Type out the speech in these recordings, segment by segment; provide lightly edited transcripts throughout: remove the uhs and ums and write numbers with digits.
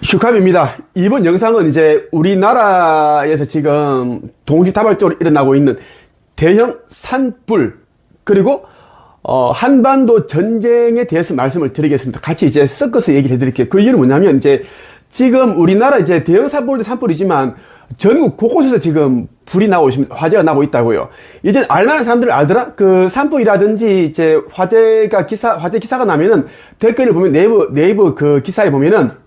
슈캅입니다. 이번 영상은 이제 우리나라에서 지금 동시다발적으로 일어나고 있는 대형 산불, 그리고 한반도 전쟁에 대해서 말씀을 드리겠습니다. 같이 이제 섞어서 얘기를 해드릴게요. 그 이유는 뭐냐면, 이제 지금 우리나라 이제 대형 산불도 산불이지만 전국 곳곳에서 지금 불이 나고 있습니다. 화재가 나고 있다고요. 이제 알만한 사람들 알더라? 그 산불이라든지 이제 화재 기사가 나면은 댓글을 보면 네이버 그 기사에 보면은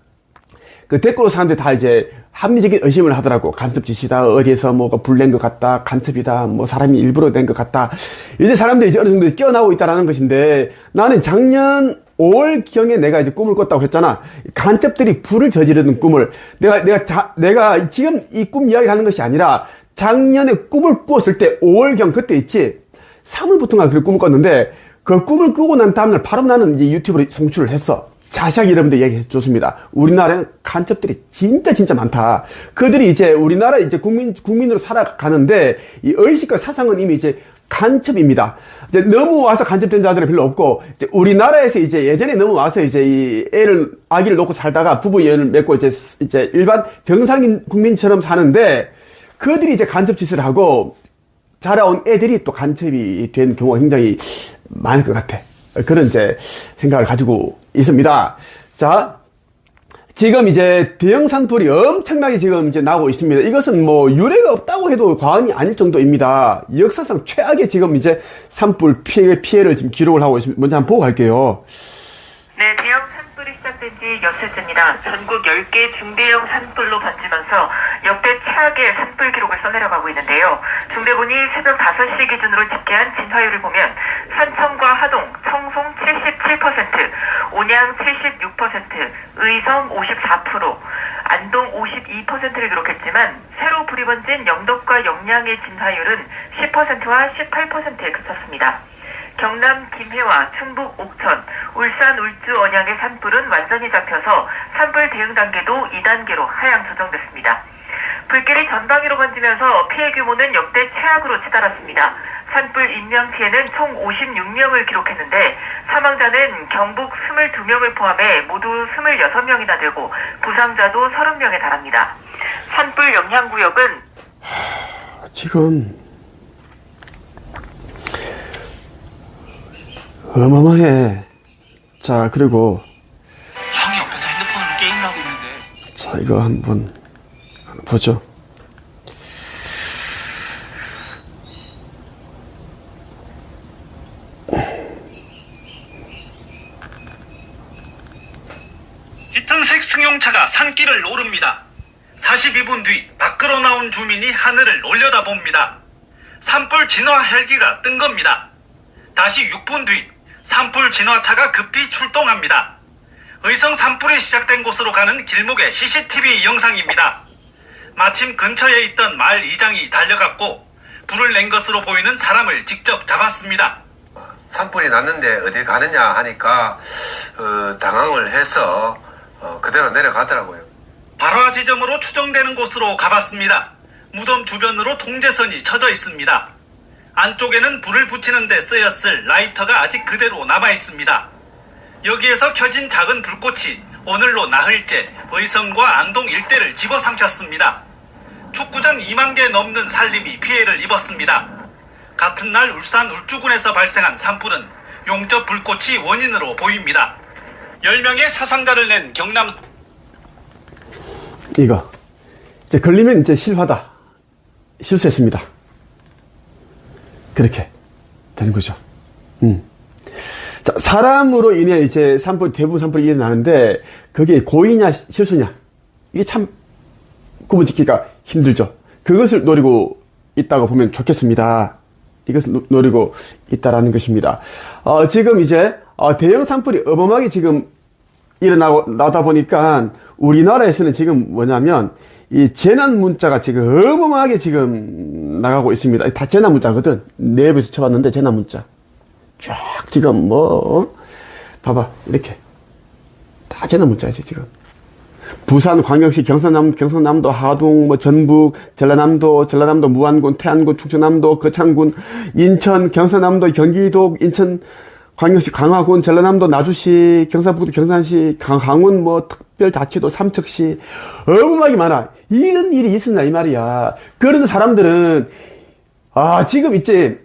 그 댓글로 사람들이 다 이제 합리적인 의심을 하더라고. 간첩짓이다. 어디에서 뭐가 불 낸 것 같다. 간첩이다. 뭐 사람이 일부러 낸 것 같다. 이제 사람들이 이제 어느 정도 깨어나고 있다라는 것인데, 나는 작년 5월경에 내가 이제 꿈을 꿨다고 했잖아. 간첩들이 불을 저지르는 꿈을. 내가 지금 이 꿈 이야기를 하는 것이 아니라 작년에 꿈을 꾸었을 때 5월경 그때 있지. 3월부터인가 그 꿈을 꿨는데, 그 꿈을 꾸고 난 다음날 바로 나는 이제 유튜브로 송출을 했어. 자세하게 여러분들 얘기해 줬습니다. 우리나라에는 간첩들이 진짜 많다. 그들이 이제 우리나라 이제 국민으로 살아가는데 이 의식과 사상은 이미 이제 간첩입니다. 이제 넘어와서 간첩된 자들은 별로 없고, 이제 우리나라에서 이제 예전에 넘어와서 이제 이 아기를 놓고 살다가 부부 연을 맺고 이제 일반 정상인 국민처럼 사는데, 그들이 이제 간첩 짓을 하고 자라온 애들이 또 간첩이 된 경우가 굉장히 많을 것 같아. 그런 이제 생각을 가지고 있습니다. 자, 지금 이제 대형 산불이 엄청나게 지금 이제 나고 있습니다. 이것은 뭐 유례가 없다고 해도 과언이 아닐 정도입니다. 역사상 최악의 지금 이제 산불 피해를 지금 기록을 하고 있습니다. 먼저 한번 보고 갈게요. 네, 대형 산불이 시작된 지 여흘째입니다. 전국 10개 중대형 산불로 번지면서 역대 최악의 산불 기록을 써내려가고 있는데요. 중대본이 새벽 5시 기준으로 집계한 진화율을 보면 산청과 하동, 청송 77%, 온양 76%, 의성 54%, 안동 52%를 기록했지만 새로 불이 번진 영덕과 영양의 진화율은 10%와 18%에 그쳤습니다. 경남 김해와 충북 옥천, 울산 울주 언양의 산불은 완전히 잡혀서 산불 대응 단계도 2단계로 하향 조정됐습니다. 불길이 전방위로 번지면서 피해 규모는 역대 최악으로 치달았습니다. 산불 인명 피해는 총 56명을 기록했는데 사망자는 경북 22명을 포함해 모두 26명이나 되고 부상자도 30명에 달합니다. 산불 영향구역은 지금 어마어마해. 자, 그리고 형이 옆에서 핸드폰으로 게임을 하고 있는데. 자, 이거 한번 보죠. 짙은색 승용차가 산길을 오릅니다. 42분 뒤 밖으로 나온 주민이 하늘을 올려다봅니다. 산불 진화 헬기가 뜬 겁니다. 다시 6분 뒤 산불 진화차가 급히 출동합니다. 의성 산불이 시작된 곳으로 가는 길목의 CCTV 영상입니다. 마침 근처에 있던 마을 이장이 달려갔고 불을 낸 것으로 보이는 사람을 직접 잡았습니다. 산불이 났는데 어딜 가느냐 하니까 당황을 해서 그대로 내려가더라고요. 발화 지점으로 추정되는 곳으로 가봤습니다. 무덤 주변으로 통제선이 쳐져 있습니다. 안쪽에는 불을 붙이는 데 쓰였을 라이터가 아직 그대로 남아있습니다. 여기에서 켜진 작은 불꽃이 오늘로 나흘째 의성과 안동 일대를 집어삼켰습니다. 축구장 2만 개 넘는 산림이 피해를 입었습니다. 같은 날 울산 울주군에서 발생한 산불은 용접 불꽃이 원인으로 보입니다. 10명의 사상자를 낸 경남. 이거 이제 걸리면 이제 실화다. 실수했습니다. 그렇게 되는 거죠. 자, 사람으로 인해 이제 대부분 산불이 일어나는데, 그게 고의냐, 실수냐. 이게 참 구분짓기가 힘들죠. 그것을 노리고 있다고 보면 좋겠습니다. 이것을 노리고 있다라는 것입니다. 지금 이제, 대형 산불이 어마어마하게 지금 일어나다 보니까, 우리나라에서는 지금 뭐냐면, 이 재난 문자가 지금 어마어마하게 지금 나가고 있습니다. 다 재난 문자거든. 네이버에서 쳐봤는데 재난 문자. 쫙 지금 봐봐. 이렇게. 다 재난 문자지, 지금. 부산, 광역시, 경상남도, 하동, 전북, 전라남도, 무안군, 태안군, 충청남도, 거창군, 인천, 경상남도, 경기도, 인천, 광역시 강화군, 전라남도 나주시, 경상북도 경산시, 강원 뭐 특별자치도 삼척시 어마어마하게 많아. 이런 일이 있었나 이 말이야. 그런 사람들은 지금 이제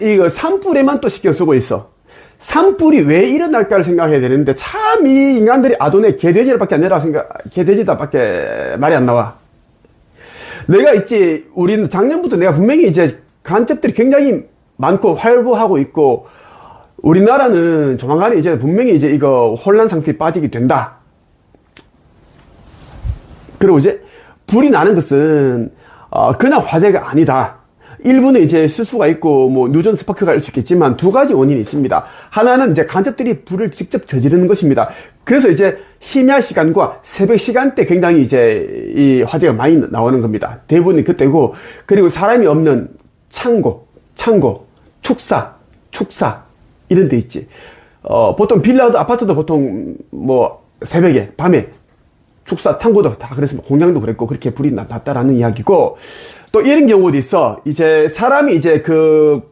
이거 산불에만 또 신경 쓰고 있어. 산불이 왜 일어날까를 생각해야 되는데 참 이 인간들이 아도네 개돼지밖에 안 내라 개돼지다밖에 말이 안 나와. 내가 있지 우리는 작년부터 내가 분명히 이제 간첩들이 굉장히 많고 활보하고 있고 우리나라는 조만간에 이제 분명히 이제 이거 혼란 상태에 빠지게 된다. 그리고 이제 불이 나는 것은 그냥 화재가 아니다. 일부는 이제 실수가 있고 뭐 누전 스파크가 있을 수 있겠지만 두 가지 원인이 있습니다. 하나는 이제 간접들이 불을 직접 저지르는 것입니다. 그래서 이제 심야 시간과 새벽 시간대 굉장히 이제 이 화재가 많이 나오는 겁니다. 대부분이 그때고 그리고 사람이 없는 창고, 축사 이런 데 있지. 보통 빌라도 아파트도 보통 뭐 새벽에 밤에 축사 창고도 다 그랬으면 공장도 그랬고 그렇게 불이 났다라는 이야기고 또 이런 경우도 있어. 이제 사람이 이제 그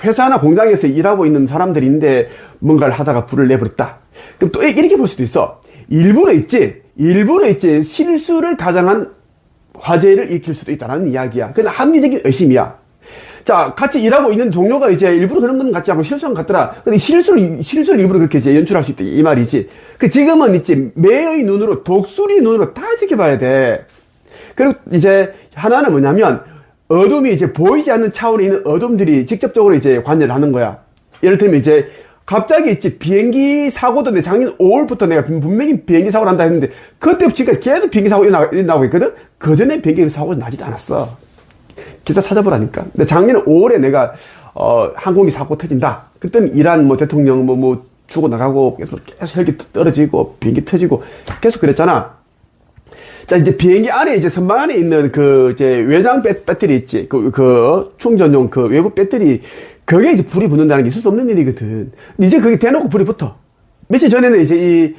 회사나 공장에서 일하고 있는 사람들인데 뭔가를 하다가 불을 내버렸다. 그럼 또 이렇게 볼 수도 있어. 일부러 있지 실수를 가장한 화재를 일으킬 수도 있다는 이야기야. 그건 합리적인 의심이야. 자, 같이 일하고 있는 동료가 이제 일부러 그런 건 같지 않고 실수한 것 같더라. 근데 실수를 일부러 그렇게 이제 연출할 수 있다. 이 말이지. 지금은 있지, 매의 눈으로, 독수리 눈으로 다 지켜봐야 돼. 그리고 이제 하나는 뭐냐면, 어둠이 이제 보이지 않는 차원에 있는 어둠들이 직접적으로 이제 관여를 하는 거야. 예를 들면 이제, 갑자기 있지, 비행기 사고도 내 작년 5월부터 내가 분명히 비행기 사고를 한다 했는데, 그때부터 지금까지 계속 비행기 사고 일어나고 있거든? 그 전에 비행기 사고가 나지도 않았어. 기사 찾아보라니까. 근데 작년 5월에 내가, 항공기 사고 터진다. 그때는 이란 뭐 대통령 뭐 죽어나가고 계속 헬기 떨어지고 비행기 터지고 계속 그랬잖아. 자, 이제 비행기 안에 이제 선반 안에 있는 이제 외장 배터리 있지. 충전용 외부 배터리. 그게 이제 불이 붙는다는 게 있을 수 없는 일이거든. 이제 그게 대놓고 불이 붙어. 며칠 전에는 이제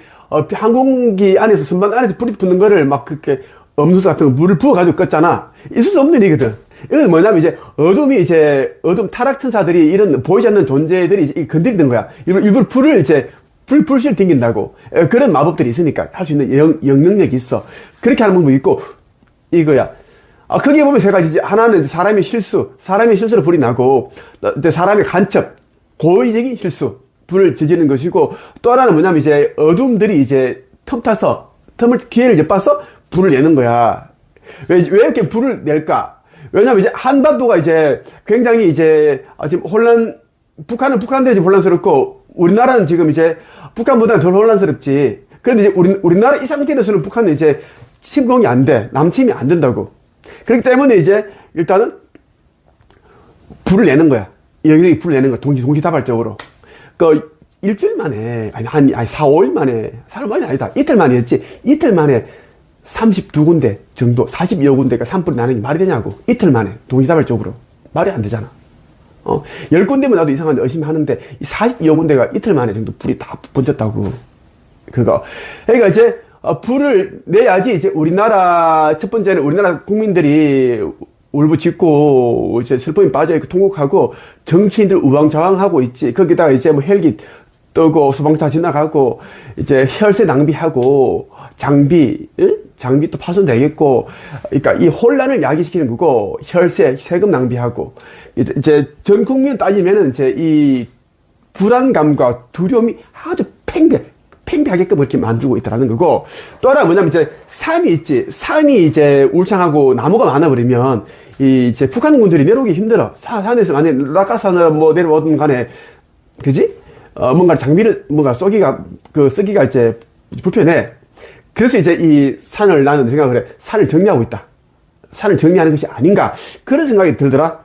항공기 안에서 선반 안에서 불이 붙는 거를 막 그렇게 음수수 같은 거 물을 부어가지고 껐잖아. 있을 수 없는 일이거든. 이건 뭐냐면 이제 어둠 타락천사들이 이런 보이지 않는 존재들이 건드리는 거야. 일부러 불을 이제 불씨를 튕긴다고. 그런 마법들이 있으니까 할 수 있는 영능력이 있어. 그렇게 하는 방법이 있고 이거야. 거기에 보면 세 가지지. 하나는 사람의 실수로 불이 나고 사람의 간첩, 고의적인 실수, 불을 저지르는 것이고 또 하나는 뭐냐면 이제 어둠들이 이제 기회를 엿봐서 불을 내는 거야. 왜 이렇게 불을 낼까? 왜냐면 이제 한반도가 이제 굉장히 이제 지금 북한은 북한대로 지금 혼란스럽고 우리나라는 지금 이제 북한보다는 덜 혼란스럽지. 그런데 이제 우리나라 이 상태에서는 북한은 이제 침공이 안 돼. 남침이 안 된다고. 그렇기 때문에 이제 일단은 불을 내는 거야. 여기저기 불을 내는 거야. 동시다발적으로. 일주일 만에, 한 4, 5일 만에, 4일 만이 아니다. 이틀 만이었지. 이틀 만에 32군데 정도, 40여 군데가 산불이 나는 게 말이 되냐고. 이틀 만에, 동시다발적으로. 말이 안 되잖아. 10군데면 나도 이상한데 의심하는데, 이 40여 군데가 이틀 만에 정도 불이 다 번졌다고. 그러니까 이제, 불을 내야지, 이제 첫 번째는 우리나라 국민들이 울부짖고, 이제 슬픔이 빠져있고, 통곡하고, 정치인들 우왕좌왕하고 있지. 거기다가 이제 뭐 헬기 뜨고, 소방차 지나가고, 이제 혈세 낭비하고, 장비 또 파손되겠고, 그러니까 이 혼란을 야기시키는 거고, 세금 낭비하고, 이제 전 국민 따지면은 이제 이 불안감과 두려움이 아주 팽배하게끔 이렇게 만들고 있다라는 거고, 또 하나 뭐냐면 이제 산이 있지. 산이 이제 울창하고 나무가 많아버리면, 이제 북한군들이 내려오기 힘들어. 산에서 만약에 낙하산을 뭐 내려오든 간에, 그지? 뭔가 쓰기가 이제 불편해. 그래서 이제 이 산을 나는 생각을 해. 산을 정리하고 있다. 산을 정리하는 것이 아닌가. 그런 생각이 들더라.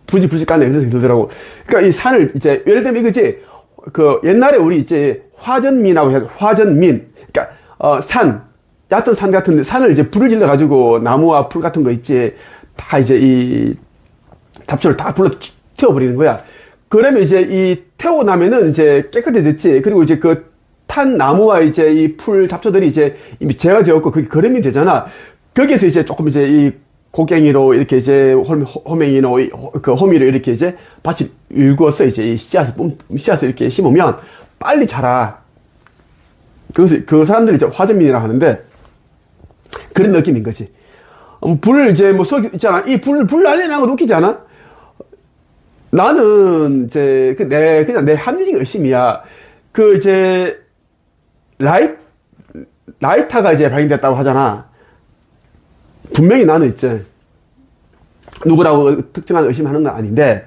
부지간에 이런 생각이 들더라고. 그러니까 이 산을 이제, 예를 들면 이거지. 옛날에 우리 이제 화전민하고 해서 화전민. 그러니까, 얕은 산 같은데 산을 이제 불을 질러가지고 나무와 풀 같은 거 있지. 다 이제 이 잡초를 다 불러 태워버리는 거야. 그러면 이제 이 태우고 나면은 이제 깨끗해졌지. 그리고 이제 탄 나무와 이제 이 풀 잡초들이 이제 이미 재가 되었고 그게 거름이 되잖아. 거기에서 이제 조금 이제 곡괭이로 이렇게 이제 호맹이로 그 호미로 이렇게 이제 밭을 일구어서 이제 이 씨앗을 이렇게 심으면 빨리 자라. 그것을 그 사람들이 이제 화전민이라 하는데 그런 느낌인 거지. 불을 이제 뭐 있잖아. 이 불 날려나는 거 웃기지 않아? 나는 이제 그냥 내 합리적 의심이야. 그 이제 라이터가 이제 발견됐다고 하잖아. 분명히 나는 이제 누구라고 특정한 의심하는 건 아닌데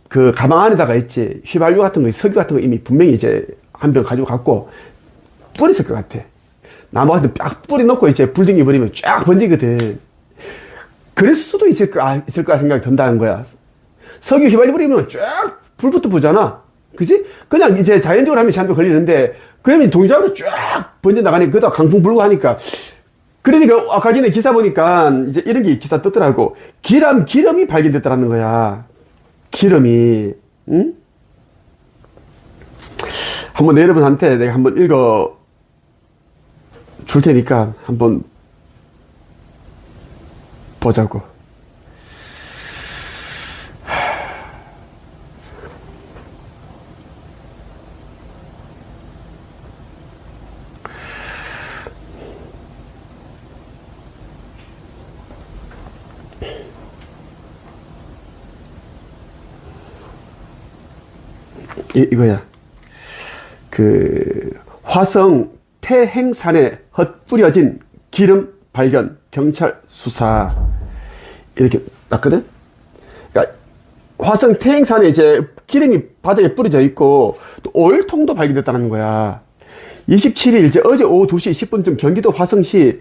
그 가방 안에다가 있지 휘발유 같은 거, 석유 같은 거 이미 분명히 이제 한 병 가지고 갔고 뿌렸을 것 같아. 나무 같은 쫙 뿌리 놓고 이제 불등이 버리면 쫙 번지거든. 그럴 수도 있을 거라 생각이 든다는 거야. 석유 휘발유 버리면 쫙 불부터 보잖아. 그지? 그냥 이제 자연적으로 하면 잔도 걸리는데 그러면 동작으로 쫙 번져 나가니까 그러다 강풍 불고 하니까 그러니까 아까 전에 기사 보니까 이제 이런 게 기사 떴더라고. 기름이 발견됐다는 거야. 기름이. 응? 한번 내 여러분한테 내가 한번 읽어 줄 테니까 한번 보자고. 이거야. 그 화성 태행산에 헛뿌려진 기름 발견 경찰 수사 이렇게 났거든. 그러니까 화성 태행산에 이제 기름이 바닥에 뿌려져 있고 또 오일통도 발견됐다는 거야. 27일 이제 어제 오후 2시 10분쯤 경기도 화성시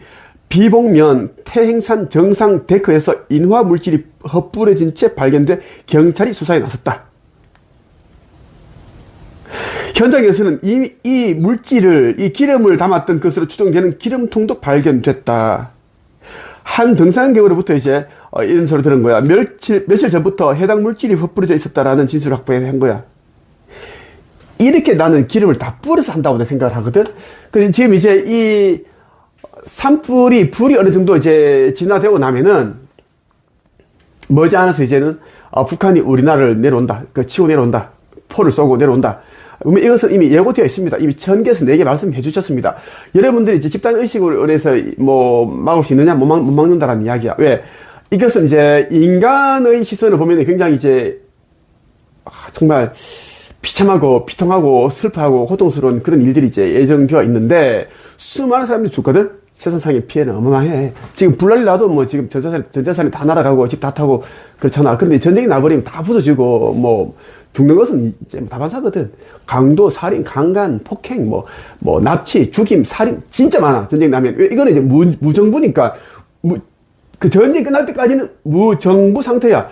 비봉면 태행산 정상 데크에서 인화 물질이 헛뿌려진 채 발견돼 경찰이 수사에 나섰다. 현장에서는 이 물질을, 이 기름을 담았던 것으로 추정되는 기름통도 발견됐다. 한 등산객으로부터 이제 이런 소리 들은 거야. 며칠 전부터 해당 물질이 흩뿌려져 있었다라는 진술을 확보한 거야. 이렇게 나는 기름을 다 뿌려서 한다고 생각을 하거든. 근데 지금 이제 이 산불이, 불이 어느 정도 이제 진화되고 나면은 머지않아서 이제는 북한이 우리나라를 내려온다. 치고 내려온다. 포를 쏘고 내려온다. 이것은 이미 예고되어 있습니다. 이미 전개에서 4개 말씀해 주셨습니다. 여러분들이 이제 집단의식으로 인해서 뭐 막을 수 있느냐, 못 막는다라는 이야기야. 왜? 이것은 이제 인간의 시선을 보면 굉장히 이제 정말 비참하고 비통하고 슬퍼하고 고통스러운 그런 일들이 이제 예정되어 있는데 수많은 사람들이 죽거든? 세상상의 피해는 어마어마해. 지금 불난리 나도 뭐 지금 전재산이 다 날아가고 집 다 타고 그렇잖아. 그런데 전쟁이 나버리면 다 부서지고 뭐 죽는 것은 이제 다반사거든. 강도, 살인, 강간, 폭행, 뭐 납치, 죽임, 살인 진짜 많아. 전쟁 나면. 이거는 이제 무정부니까 그 전쟁 끝날 때까지는 무정부 상태야.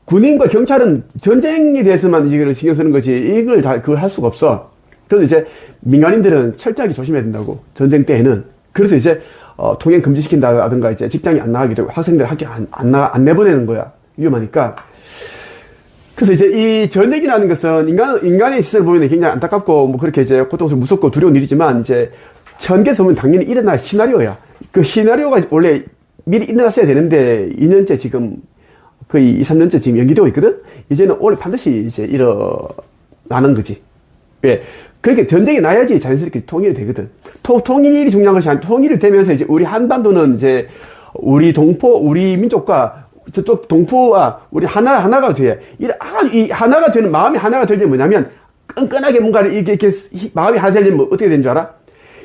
군인과 경찰은 전쟁에 대해서만 이걸 신경 쓰는 거지. 그걸 할 수가 없어. 그래서 이제 민간인들은 철저하게 조심해야 된다고. 전쟁 때에는. 그래서 이제 통행 금지시킨다든가 이제 직장에 안 나가게 되고 학생들 학교 안 내보내는 거야. 위험하니까. 그래서 이제 이 전쟁이라는 것은 인간의 시선을 보면 굉장히 안타깝고 뭐 그렇게 이제 고통스럽고 무섭고 두려운 일이지만 이제 전개에서 보면 당연히 일어날 시나리오야. 그 시나리오가 원래 미리 일어났어야 되는데 2년째 지금 거의 2, 3년째 지금 연기되고 있거든? 이제는 원래 반드시 이제 일어나는 거지. 왜? 그렇게 전쟁이 나야지 자연스럽게 통일이 되거든. 통일이 중요한 것이 아니라 통일이 되면서 이제 우리 한반도는 이제 우리 동포, 우리 민족과 저쪽 동포와 우리 하나가 돼. 이 하나가 되는, 마음이 하나가 되려면 뭐냐면, 끈끈하게 뭔가를 이렇게 마음이 하나 되려면 어떻게 되는 줄 알아?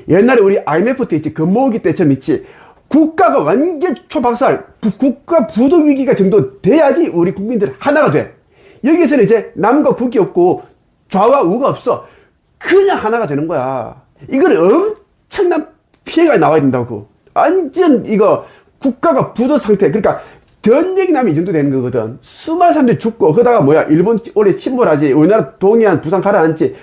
옛날에 우리 IMF 때 있지, 금모으기 때처럼 있지, 국가가 완전 초박살, 국가 부도 위기가 정도 돼야지 우리 국민들 하나가 돼. 여기서는 이제 남과 북이 없고 좌와 우가 없어. 그냥 하나가 되는 거야. 이거는 엄청난 피해가 나와야 된다고. 완전 이거 국가가 부도 상태. 그러니까 전쟁이 나면 이 정도 되는 거거든. 수많은 사람들이 죽고, 그러다가 뭐야, 일본 원래 침몰하지, 우리나라 동해안, 부산 가라앉지,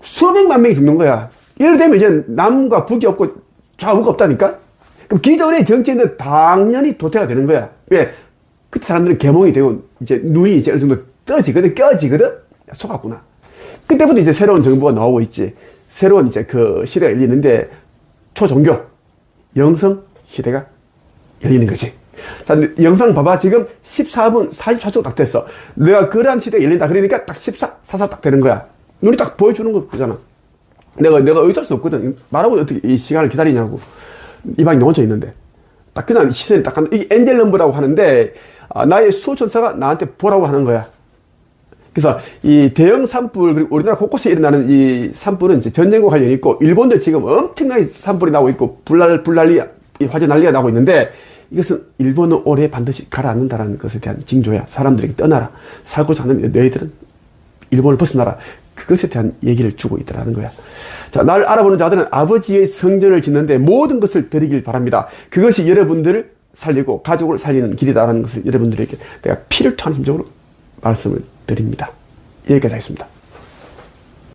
수백만 명이 죽는 거야. 이럴 되면 이제 남과 북이 없고 좌우가 없다니까? 그럼 기존의 정치인들 당연히 도태가 되는 거야. 왜? 그때 사람들은 개몽이 되고, 이제 눈이 이제 어느 정도 껴지거든? 속았구나. 그때부터 이제 새로운 정부가 나오고 있지. 새로운 이제 그 시대가 열리는데, 초종교, 영성 시대가 열리는 거지. 자, 영상 봐봐. 지금 14분 44초 딱 됐어. 내가 그러한 시대가 열린다. 그러니까 딱 14딱 되는 거야. 눈이 딱 보여주는 거잖아. 내가 어쩔 수 없거든. 말하고 어떻게 이 시간을 기다리냐고. 이 방에 얹혀 있는데. 딱 그냥 시선이 딱 가는, 이게 엔젤 넘버라고 하는데, 나의 수호천사가 나한테 보라고 하는 거야. 그래서 이 대형 산불, 그리고 우리나라 곳곳에 일어나는 이 산불은 이제 전쟁과 관련이 있고, 일본도 지금 엄청나게 산불이 나고 있고, 불난리, 화재 난리가 나고 있는데, 이것은 일본은 올해 반드시 가라앉는다는 것에 대한 징조야. 사람들에게 떠나라. 살고자 하는 너희들은 일본을 벗어나라. 그것에 대한 얘기를 주고 있다는 거야. 자, 날 알아보는 자들은 아버지의 성전을 짓는데 모든 것을 드리길 바랍니다. 그것이 여러분들을 살리고 가족을 살리는 길이다라는 것을 여러분들에게 내가 피를 토하는 심정으로 말씀을 드립니다. 여기까지 하겠습니다.